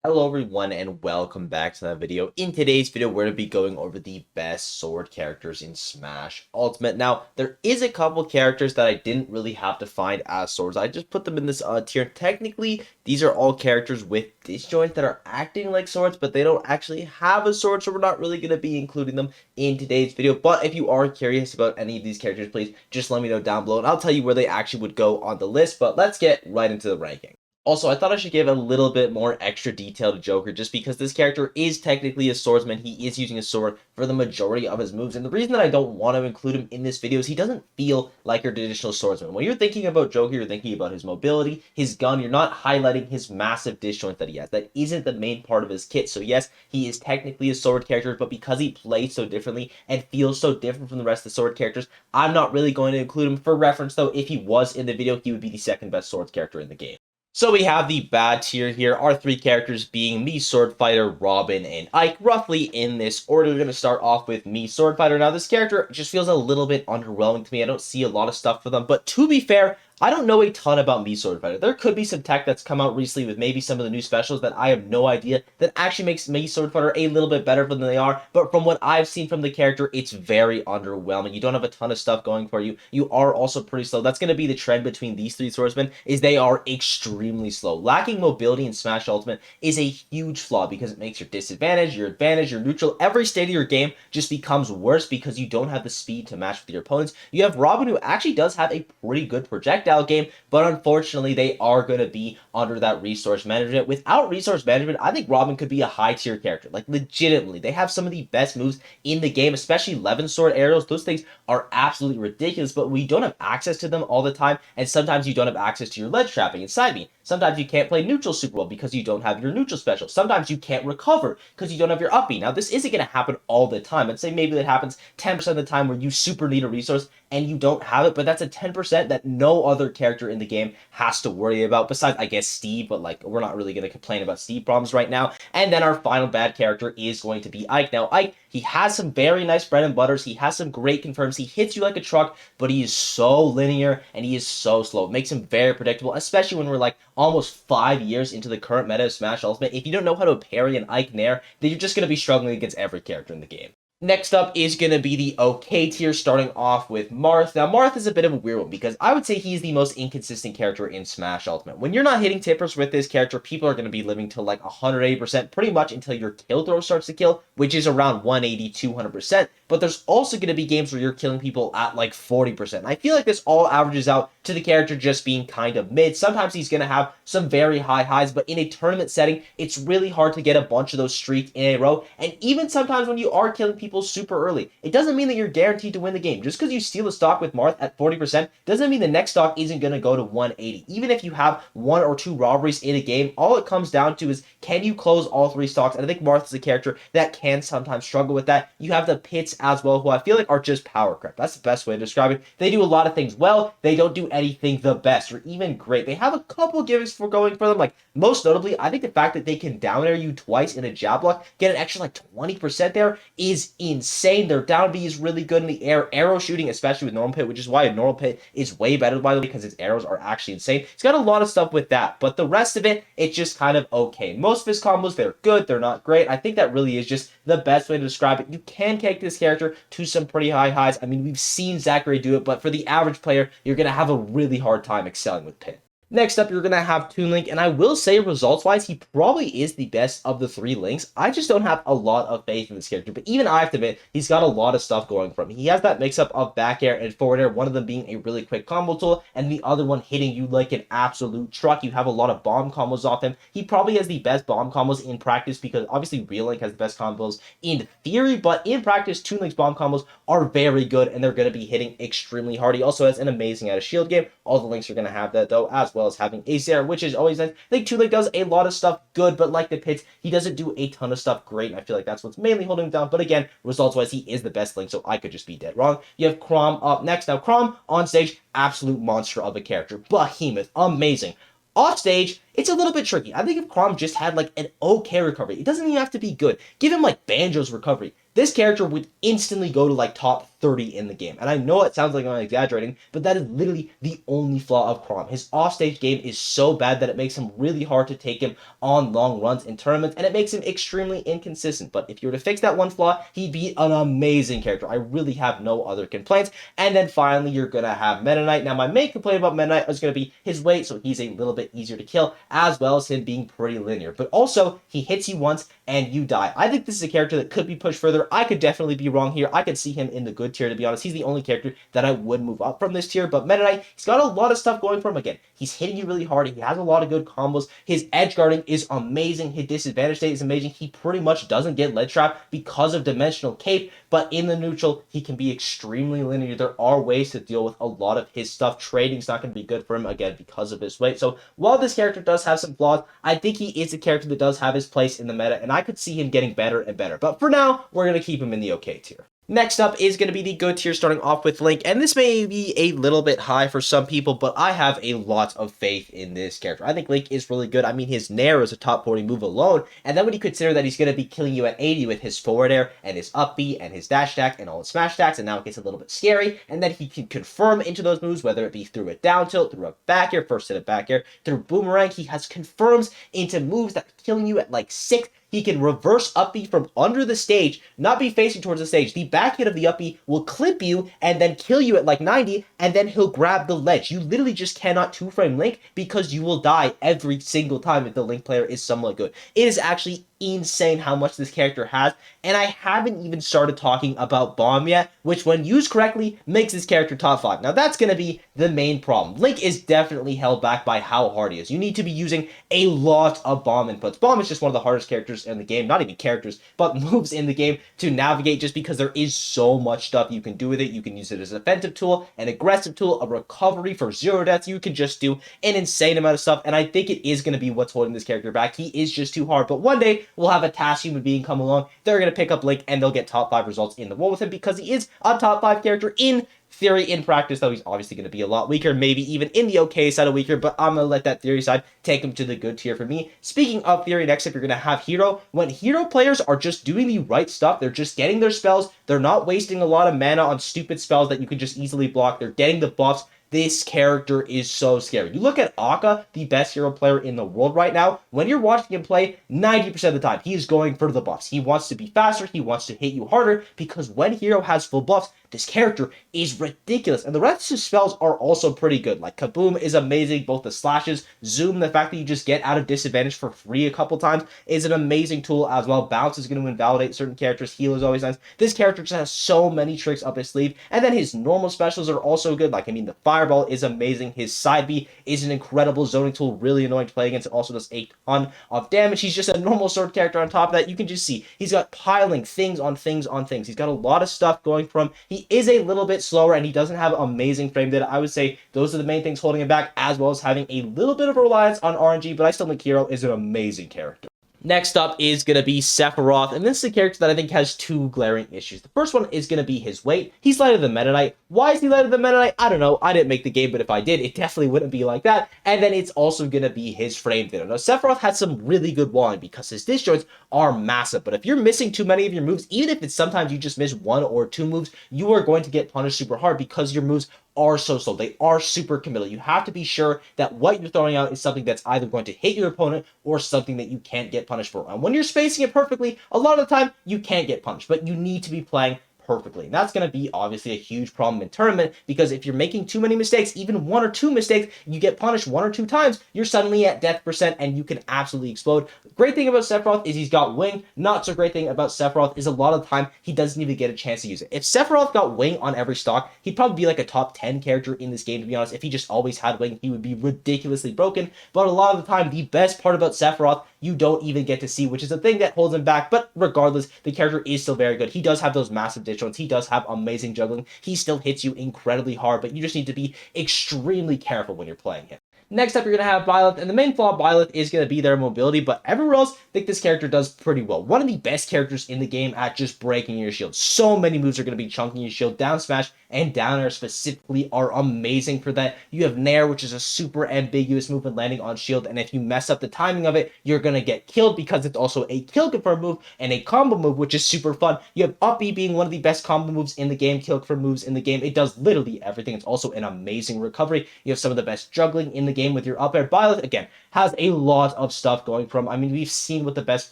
Hello everyone and welcome back to that video. In today's video, we're going to be going over the best sword characters in Smash Ultimate. Now, there is a couple characters that I didn't really have to find as swords. I just put them in this tier. Technically, these are all characters with disjoints that are acting like swords, but they don't actually have a sword, so we're not really going to be including them in today's video. But if you are curious about any of these characters, please just let me know down below, and I'll tell you where they actually would go on the list. But let's get right into the ranking. Also, I thought I should give a little bit more extra detail to Joker just because this character is technically a swordsman. He is using a sword for the majority of his moves. And the reason that I don't want to include him in this video is he doesn't feel like your traditional swordsman. When you're thinking about Joker, you're thinking about his mobility, his gun. You're not highlighting his massive disjoint that he has. That isn't the main part of his kit. So yes, he is technically a sword character, but because he plays so differently and feels so different from the rest of the sword characters, I'm not really going to include him. For reference though, if he was in the video, he would be the second best swords character in the game. So we have the bad tier here, our three characters being Mii Sword Fighter, Robin, and Ike, roughly in this order. We're going to start off with Mii Sword Fighter. Now, this character just feels a little bit underwhelming to me. I don't see a lot of stuff for them, but to be fair, I don't know a ton about Mii Sword Fighter. There could be some tech that's come out recently with maybe some of the new specials that I have no idea that actually makes Mii Sword Fighter a little bit better than they are, but from what I've seen from the character, it's very underwhelming. You don't have a ton of stuff going for you. You are also pretty slow. That's going to be the trend between these three swordsmen, is they are extremely slow. Lacking mobility in Smash Ultimate is a huge flaw because it makes your disadvantage, your advantage, your neutral, every state of your game just becomes worse because you don't have the speed to match with your opponents. You have Robin, who actually does have a pretty good projectile game, but unfortunately they are going to be under that resource management. Without resource management, I think Robin could be a high tier character. Like, legitimately, they have some of the best moves in the game, especially 11 sword arrows. Those things are absolutely ridiculous, but we don't have access to them all the time, and sometimes you don't have access to your ledge trapping inside me. Sometimes you can't play neutral super well because you don't have your neutral special. Sometimes you can't recover because you don't have your uppy. Now, this isn't going to happen all the time. I'd say maybe that happens 10% of the time where you super need a resource and you don't have it, but that's a 10% that no other character in the game has to worry about, besides, I guess, Steve, but, like, we're not really going to complain about Steve problems right now. And then our final bad character is going to be Ike. Now, Ike, he has some very nice bread and butters. He has some great confirms. He hits you like a truck, but he is so linear and he is so slow. It makes him very predictable, especially when we're, like, almost 5 years into the current meta of Smash Ultimate. If you don't know how to parry an Ike Nair, then you're just going to be struggling against every character in the game. Next up is going to be the okay tier, starting off with Marth. Now, Marth is a bit of a weird one because I would say he's the most inconsistent character in Smash Ultimate. When you're not hitting tippers with this character, people are going to be living to like 180% pretty much until your kill throw starts to kill, which is around 180, 200%. But there's also going to be games where you're killing people at like 40%. I feel like this all averages out to the character just being kind of mid. Sometimes he's going to have some very high highs, but in a tournament setting, it's really hard to get a bunch of those streaks in a row. And even sometimes when you are killing people super early, it doesn't mean that you're guaranteed to win the game. Just because you steal a stock with Marth at 40% doesn't mean the next stock isn't going to go to 180. Even if you have 1 or 2 robberies in a game, all it comes down to is, can you close all 3 stocks? And I think Marth is a character that can sometimes struggle with that. You have the Pits as well, who I feel like are just power creep. That's the best way to describe it. They do a lot of things well. They don't do anything the best or even great. They have a couple gimmicks for going for them. Like, most notably, I think the fact that they can down air you twice in a jab block, get an extra like 20% there, is insane. Their down B is really good in the air. Arrow shooting, especially with normal pit, which is why a normal pit is way better, by the way, because its arrows are actually insane. He's got a lot of stuff with that, but the rest of it, it's just kind of okay. Most of his combos, they're good. They're not great. I think that really is just the best way to describe it. You can take this character to some pretty high highs. I mean, we've seen Zachary do it, but for the average player, you're going to have a really hard time excelling with Pit. Next up, you're going to have Toon Link, and I will say, results-wise, he probably is the best of the 3 Links. I just don't have a lot of faith in this character, but even I have to admit, he's got a lot of stuff going for him. He has that mix-up of back air and forward air, one of them being a really quick combo tool, and the other one hitting you like an absolute truck. You have a lot of bomb combos off him. He probably has the best bomb combos in practice, because obviously Real Link has the best combos in theory, but in practice, Toon Link's bomb combos are very good, and they're going to be hitting extremely hard. He also has an amazing out of shield game. All the Links are going to have that, though, as well as having Ace Air, which is always nice. I think Toon Link does a lot of stuff good, but like the Pits, he doesn't do a ton of stuff great, and I feel like that's what's mainly holding him down. But again, results-wise, he is the best Link, so I could just be dead wrong. You have Chrom up next. Now, Chrom, on stage, absolute monster of a character. Behemoth, amazing. Off stage, it's a little bit tricky. I think if Chrom just had like an okay recovery, it doesn't even have to be good. Give him like Banjo's recovery. this character would instantly go to like top 30 in the game. And I know it sounds like I'm exaggerating, but that is literally the only flaw of Chrom. His offstage game is so bad that it makes him really hard to take him on long runs in tournaments, and it makes him extremely inconsistent. But if you were to fix that one flaw, he'd be an amazing character. I really have no other complaints. And then finally, you're going to have Meta Knight. Now, my main complaint about Meta Knight is going to be his weight, so he's a little bit easier to kill, as well as him being pretty linear. But also, he hits you once and you die. I think this is a character that could be pushed further. I could definitely be wrong here. I could see him in the good tier, to be honest. He's the only character that I would move up from this tier. But Meta Knight, he's got a lot of stuff going for him. Again, he's hitting you really hard. He has a lot of good combos. His edge guarding is amazing. His disadvantage state is amazing. He pretty much doesn't get ledge trap because of dimensional cape, but in the neutral, he can be extremely linear. There are ways to deal with a lot of his stuff. Trading's not going to be good for him, again, because of his weight. So while this character does have some flaws, I think he is a character that does have his place in the meta, and I could see him getting better and better. But for now, we're going to keep him in the okay tier. Next up is going to be the good tier, starting off with Link, and this may be a little bit high for some people, but I have a lot of faith in this character. I think Link is really good. I mean, his Nair is a top 40 move alone, and then when you consider that he's going to be killing you at 80 with his forward air, and his up B, and his dash attack, and all his smash attacks, and now it gets a little bit scary, and then he can confirm into those moves, whether it be through a down tilt, through a back air, first hit a back air, through boomerang. He has confirms into moves that are killing you at like 6. He can reverse up B from under the stage, not be facing towards the stage. The back hit of the up B will clip you and then kill you at like 90, and then he'll grab the ledge. You literally just cannot two-frame Link because you will die every single time if the Link player is somewhat good. It is actually insane how much this character has, and I haven't even started talking about Bomb yet, which when used correctly makes this character top 5. Now that's going to be the main problem. Link is definitely held back by how hard he is. You need to be using a lot of Bomb inputs. Bomb is just one of the hardest characters in the game, not even characters, but moves in the game to navigate, just because there is so much stuff you can do with it. You can use it as an offensive tool, an aggressive tool, a recovery for 0 deaths. You can just do an insane amount of stuff, and I think it is going to be what's holding this character back. He is just too hard, but one day we'll have a task human being come along. They're going to pick up Link, and they'll get top 5 results in the world with him, because he is a top 5 character in theory. In practice, though, he's obviously going to be a lot weaker, maybe even in the okay side of weaker, but I'm going to let that theory side take him to the good tier for me. Speaking of theory, next up, you're going to have Hero. When Hero players are just doing the right stuff, they're just getting their spells, they're not wasting a lot of mana on stupid spells that you can just easily block, they're getting the buffs, this character is so scary. You look at Akka, the best hero player in the world right now. When you're watching him play, 90% of the time, he is going for the buffs. He wants to be faster. He wants to hit you harder, because when Hero has full buffs, this character is ridiculous. And the rest of his spells are also pretty good. Like Kaboom is amazing. Both the slashes, Zoom, the fact that you just get out of disadvantage for free a couple times is an amazing tool as well. Bounce is going to invalidate certain characters. Heal is always nice. This character just has so many tricks up his sleeve. And then his normal specials are also good. Like, I mean, the Fireball is amazing. His side B is an incredible zoning tool. Really annoying to play against. It also does a ton of damage. He's just a normal sword character on top of that. You can just see he's got piling things on things on things. He's got a lot of stuff going for him. He is a little bit slower, and he doesn't have amazing frame data. I would say those are the main things holding him back, as well as having a little bit of a reliance on RNG, but I still think Hero is an amazing character. Next up is going to be Sephiroth, and this is a character that I think has 2 glaring issues. The first one is going to be his weight. He's lighter than Meta Knight. Why is he lighter than Meta Knight? I don't know. I didn't make the game, but if I did, it definitely wouldn't be like that. And then it's also going to be his frame data. Now, Sephiroth has some really good walling because his disjoints are massive, but if you're missing too many of your moves, even if it's sometimes you just miss 1 or 2 moves, you are going to get punished super hard because your moves are so slow. They are super committal. You have to be sure that what you're throwing out is something that's either going to hit your opponent or something that you can't get punished for. And when you're spacing it perfectly, a lot of the time you can't get punished, but you need to be playing perfectly. And that's going to be obviously a huge problem in tournament, because if you're making too many mistakes, even 1 or 2 mistakes, you get punished 1 or 2 times, you're suddenly at death percent and you can absolutely explode. The great thing about Sephiroth is he's got wing. Not so great thing about Sephiroth is a lot of the time he doesn't even get a chance to use it. If Sephiroth got wing on every stock, he'd probably be like a top 10 character in this game, to be honest. If he just always had wing, he would be ridiculously broken. But a lot of the time, the best part about Sephiroth, you don't even get to see, which is the thing that holds him back. But regardless, the character is still very good. He does have those massive disjoints. He does have amazing juggling. He still hits you incredibly hard, but you just need to be extremely careful when you're playing him. Next up, you're going to have Byleth, and the main flaw of Byleth is going to be their mobility, but everywhere else, I think this character does pretty well. One of the best characters in the game at just breaking your shield. So many moves are going to be chunking your shield. Down smash and down air specifically are amazing for that. You have Nair, which is a super ambiguous move when landing on shield, and if you mess up the timing of it, you're going to get killed because it's also a kill confirm move and a combo move, which is super fun. You have Up B being one of the best combo moves in the game, kill confirm moves in the game. It does literally everything. It's also an amazing recovery. You have some of the best juggling in the game with your up air. Byleth, again, has a lot of stuff going from. I mean, we've seen what the best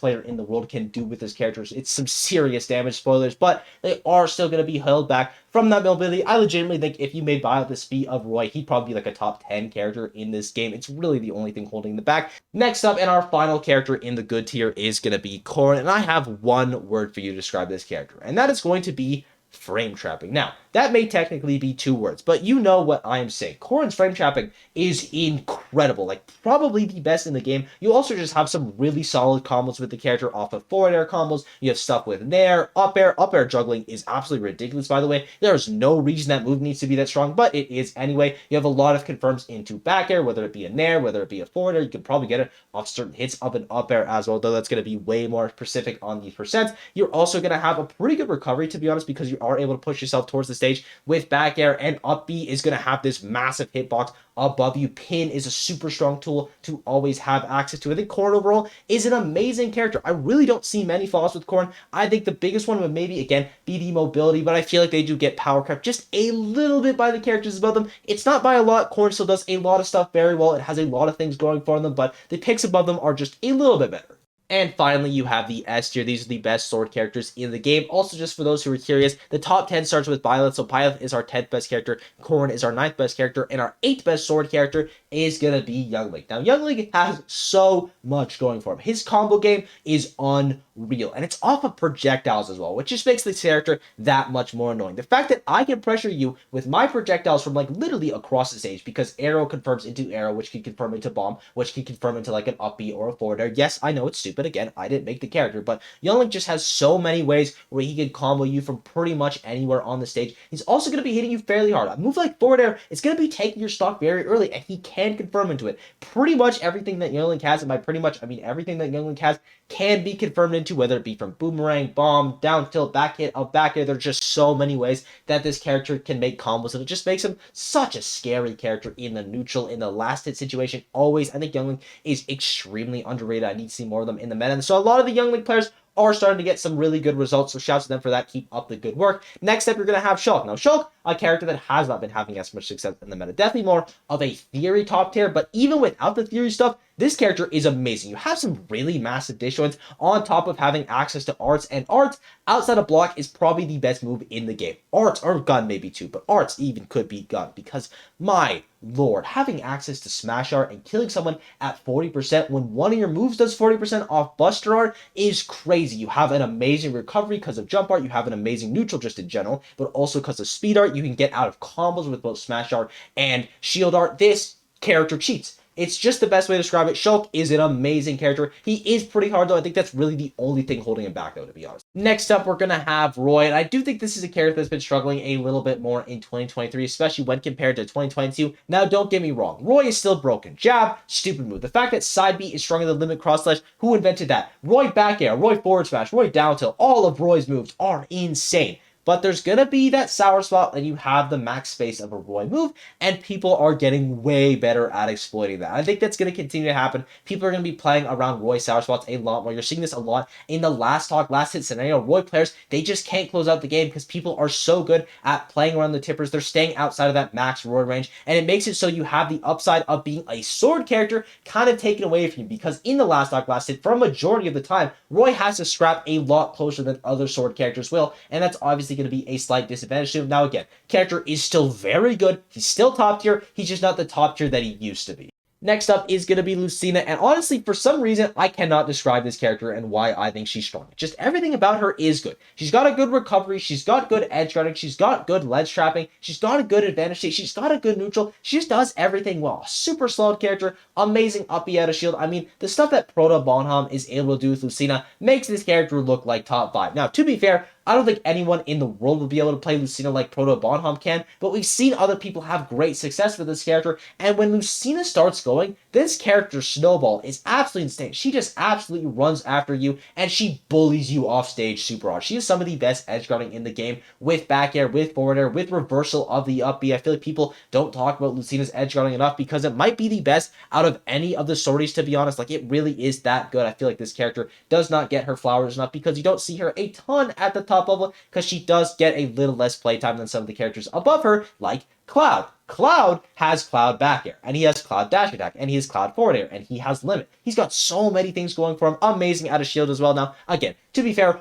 player in the world can do with his characters. It's some serious damage, spoilers, but they are still going to be held back from that mobility. I legitimately think if you made Byleth the speed of Roy, he'd probably be like a top 10 character in this game. It's really the only thing holding the back. Next up, and our final character in the good tier is going to be Corrin, and I have one word for you to describe this character, and that is going to be frame trapping. Now, that may technically be 2 words, but you know what I am saying. Corrin's frame trapping is incredible, like probably the best in the game. You also just have some really solid combos with the character off of forward air combos. You have stuff with Nair, up air juggling is absolutely ridiculous, by the way. There's no reason that move needs to be that strong, but it is anyway. You have a lot of confirms into back air, whether it be a Nair, whether it be a forward air. You can probably get it off certain hits of an up air as well, though that's going to be way more specific on these percents. You're also going to have a pretty good recovery, to be honest, because you are able to push yourself towards the stage with back air, and up B is going to have this massive hitbox above you. Pin is a super strong tool to always have access to. I think Corrin overall is an amazing character. I really don't see many flaws with Corrin. I think the biggest one would maybe, again, be the mobility, but I feel like they do get power crept just a little bit by the characters above them. It's not by a lot. Corrin still does a lot of stuff very well. It has a lot of things going for them, but the picks above them are just a little bit better. And finally, you have the S tier. These are the best sword characters in the game. Also, just for those who are curious, the top 10 starts with Byleth. So Byleth is our 10th best character, Corrin is our 9th best character, and our 8th best sword character is going to be Young Link. Now, Young Link has so much going for him. His combo game is unreal, and it's off of projectiles as well, which just makes this character that much more annoying. The fact that I can pressure you with my projectiles from like literally across the stage, because arrow confirms into arrow, which can confirm into bomb, which can confirm into like an up B or a forward air. Yes, I know it's stupid. But again, I didn't make the character, but Young Link just has so many ways where he can combo you from pretty much anywhere on the stage. He's also going to be hitting you fairly hard. A move like forward air, it's going to be taking your stock very early, and he can confirm into it. Pretty much everything that Young Link has, and by pretty much, I mean everything that Young Link has, can be confirmed into, whether it be from boomerang, bomb, down tilt, back hit, up back air. There's just so many ways that this character can make combos, and it just makes him such a scary character in the neutral, in the last hit situation. Always, I think Young Link is extremely underrated. I need to see more of them in the meta. So a lot of the Young Link players are starting to get some really good results, so shouts to them for that. Keep up the good work. Next up, you're going to have Shulk. Now, Shulk, a character that has not been having as much success in the meta. Definitely more of a theory top tier, but even without the theory stuff, this character is amazing. You have some really massive disjoints on top of having access to arts, and arts outside of block is probably the best move in the game. Arts, or gun maybe too, but arts even could beat gun, because my lord, having access to smash art and killing someone at 40% when one of your moves does 40% off buster art is crazy. You have an amazing recovery because of jump art, you have an amazing neutral just in general, but also because of speed art, you can get out of combos with both smash art and shield art. This character cheats. It's just the best way to describe it. Shulk is an amazing character. He is pretty hard, though. I think that's really the only thing holding him back, though, to be honest. Next up, we're going to have Roy, and I do think this is a character that's been struggling a little bit more in 2023, especially when compared to 2022. Now, don't get me wrong. Roy is still broken. Jab, stupid move. The fact that side B is stronger than limit cross slash, who invented that? Roy back air, Roy forward smash, Roy down tilt. All of Roy's moves are insane. But there's going to be that sour spot when you have the max space of a Roy move, and people are getting way better at exploiting that. I think that's going to continue to happen. People are going to be playing around Roy sour spots a lot more. You're seeing this a lot in the last hit scenario. Roy players, they just can't close out the game because people are so good at playing around the tippers. They're staying outside of that max Roy range, and it makes it so you have the upside of being a sword character kind of taken away from you, because in the last hit, for a majority of the time, Roy has to scrap a lot closer than other sword characters will, and that's obviously going to be a slight disadvantage to him. Now again, character is still very good. He's still top tier. He's just not the top tier that he used to be. Next up is going to be Lucina, and honestly, for some reason, I cannot describe this character and why I think she's strong. Just everything about her is good. She's got a good recovery, she's got good edge guarding, she's got good ledge trapping, she's got a good advantage state, she's got a good neutral, she just does everything well. Super solid character, amazing up B out of shield. I mean, the stuff that Proto Bonham is able to do with Lucina makes this character look like top 5. Now, to be fair, I don't think anyone in the world will be able to play Lucina like Proto Bonhomme can, but we've seen other people have great success with this character, and when Lucina starts going, this character Snowball is absolutely insane. She just absolutely runs after you, and she bullies you off stage super hard. She is some of the best edge guarding in the game, with back air, with forward air, with reversal of the up B. I feel like people don't talk about Lucina's edge guarding enough because it might be the best out of any of the sorties, to be honest. Like, it really is that good. I feel like this character does not get her flowers enough because you don't see her a ton at the top level, because she does get a little less playtime than some of the characters above her, like Cloud. Cloud has Cloud back air, and he has Cloud dash attack, and he has Cloud forward air, and he has limit. He's got so many things going for him. Amazing out of shield as well. Now, again, to be fair,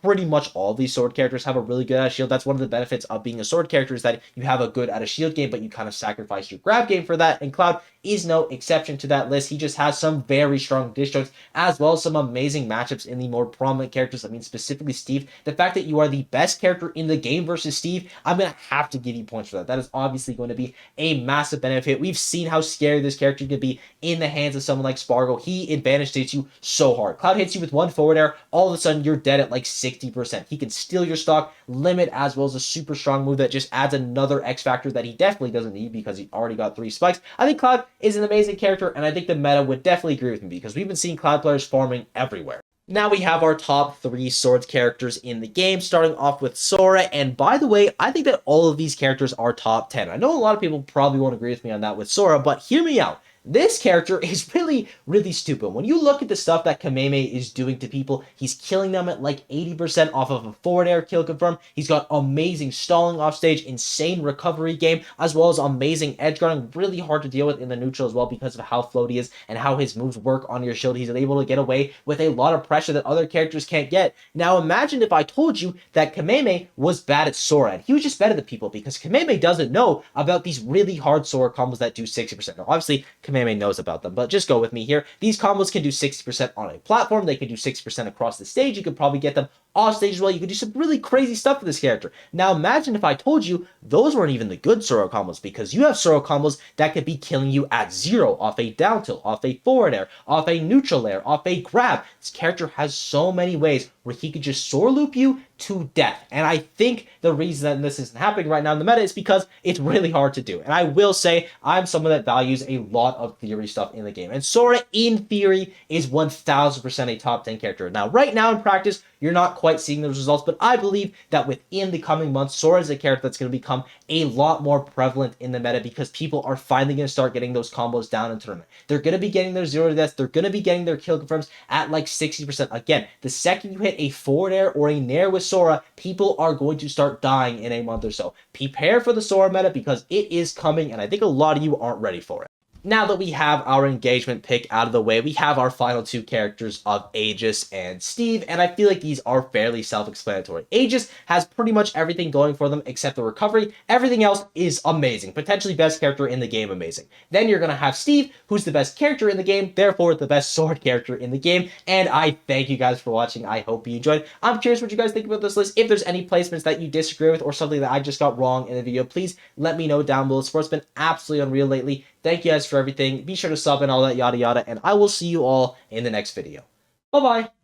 pretty much all of these sword characters have a really good out of shield. That's one of the benefits of being a sword character, is that you have a good out of shield game, but you kind of sacrifice your grab game for that, and Cloud is no exception to that list. He just has some very strong disjoints, as well as some amazing matchups in the more prominent characters. I mean, specifically Steve. The fact that you are the best character in the game versus Steve, I'm going to have to give you points for that. That is obviously going to be a massive benefit. We've seen how scary this character could be in the hands of someone like Spargo. He advantage hits you so hard. Cloud hits you with one forward air, all of a sudden you're dead at like 60%. He can steal your stock, limit, as well as a super strong move that just adds another X factor that he definitely doesn't need because he already got 3 spikes. I think Cloud is an amazing character, and I think the meta would definitely agree with me because we've been seeing Cloud players farming everywhere. Now we have our top 3 swords characters in the game, starting off with Sora, and by the way, I think that all of these characters are top 10. I know a lot of people probably won't agree with me on that with Sora, but hear me out. This character is really, really stupid. When you look at the stuff that Kameme is doing to people, he's killing them at like 80% off of a forward air kill confirm. He's got amazing stalling off stage, insane recovery game, as well as amazing edge guarding, really hard to deal with in the neutral as well because of how floaty he is and how his moves work on your shield. He's able to get away with a lot of pressure that other characters can't get. Now imagine if I told you that Kameme was bad at Sora, and he was just better than people because Kameme doesn't know about these really hard Sora combos that do 60%. Now obviously, Kameme knows about them, but just go with me here. These combos can do 60% on a platform. They can do 60% across the stage. You could probably get them off stage as well. You could do some really crazy stuff with this character. Now imagine if I told you those weren't even the good Sora combos, because you have Sora combos that could be killing you at 0, off a down tilt, off a forward air, off a neutral air, off a grab. This character has so many ways where he could just Sora loop you to death. And I think the reason that this isn't happening right now in the meta is because it's really hard to do. And I will say, I'm someone that values a lot of theory stuff in the game. And Sora, in theory, is 1000% a top 10 character. Now, right now in practice, you're not quite seeing those results, but I believe that within the coming months, Sora is a character that's going to become a lot more prevalent in the meta because people are finally going to start getting those combos down in tournament. They're going to be getting their 0 to deaths. They're going to be getting their kill confirms at like 60%. Again, the second you hit a forward air or a nair with Sora, people are going to start dying in a month or so. Prepare for the Sora meta because it is coming, and I think a lot of you aren't ready for it. Now that we have our engagement pick out of the way, we have our final 2 characters of Aegis and Steve, and I feel like these are fairly self-explanatory. Aegis has pretty much everything going for them except the recovery. Everything else is amazing. Potentially best character in the game, amazing. Then you're going to have Steve, who's the best character in the game, therefore the best sword character in the game, and I thank you guys for watching. I hope you enjoyed. I'm curious what you guys think about this list. If there's any placements that you disagree with or something that I just got wrong in the video, please let me know down below. Sport's been absolutely unreal lately. Thank you guys for everything. Be sure to sub and all that yada yada, and I will see you all in the next video. Bye-bye.